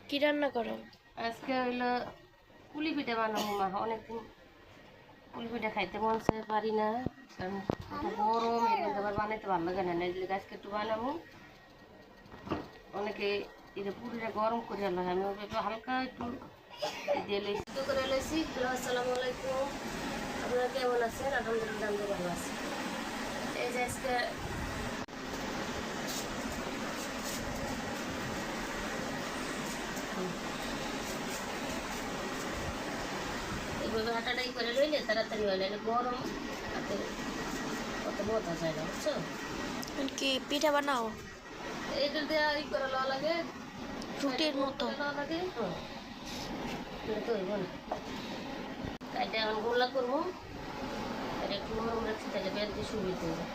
কি রান্না করো? আজকে হইলো পুলি পিঠা বানাবো মা। অনেকদিন পুলি পিঠা খাইতে মন চায়, পারি না, কারণ এত গরম, এর মধ্যে আবার বানাইতে ভালো লাগে না। এই আজকে একটু বানাবো। অনেকে এটা পুরিটা গরম করে লাগে, আমি একটু হালকা একটু দিয়ে লইছি, একটু করে লইছি। হ্যালো, আসসালামু আলাইকুম। আপনারা কেমন আছেন? আলহামদুলিল্লাহ আমি ভালো আছি। এই যে আজকে এইভাবে হাঁটাটাই করে লইলে তাড়াতাড়ি হয় না, গরম হাতে কত বোঝা যায় না, বুঝছো? কি পিঠা বানাও? এইটা দেওয়া ই করে লওয়া লাগে, রুটির মতো। লওয়া লাগে। তো হইব না, কাইটা এখন গোল্লা করবো। এটা একটু নরম রাখছি, তাহলে বেলতে সুবিধা হবে।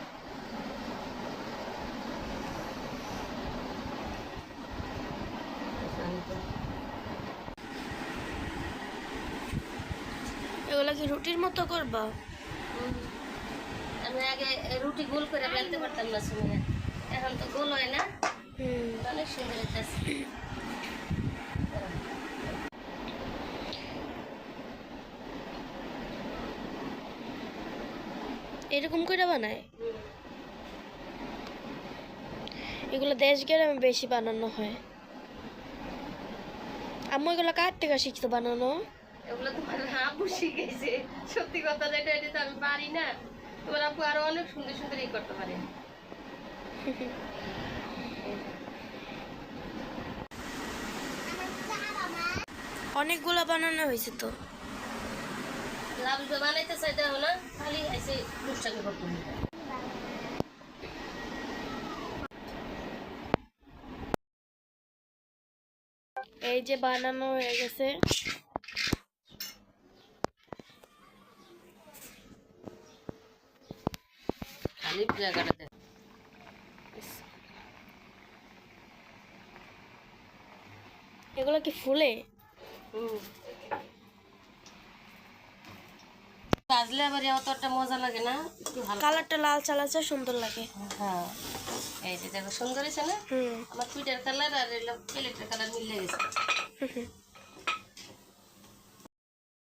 এগুলা কি রুটির মতো করবা? আমি আগে রুটি গোল করে বেলতে পারতাম না সময়, এখন তো গোল হয় না, অনেক সুন্দর হইতেছে। এরকম করে বানায়? এগুলো দেশ গ্রামে বেশি বানানো হয়। আম্মু এগুলো কার থেকে শিখতো বানানো? এগুলো তোমার আপু শিখেছে, সত্যি কথা যেটা, এটা তো আমি পারি না। তোমার আপু আরো অনেক সুন্দর সুন্দর ই করতে পারে। অনেকগুলো বানানো হয়েছে তো। লাভ বানাইতে চাই দেখো না, খালি এসে টুকটাকে করতে হবে। এই যে বানানো হয়ে গেছে। খালি জায়গাটাতে এগুলো কি ফুলে? ভাজলে আবার অতটা মজা লাগে না, একটু হালকা। কালারটা লাল চালাচ্ছে, সুন্দর লাগে। হ্যাঁ, এই যে দেখো সুন্দর হয়েছে না? আমার পিঠার কালার আর প্লেটের কালার মিলে গেছে।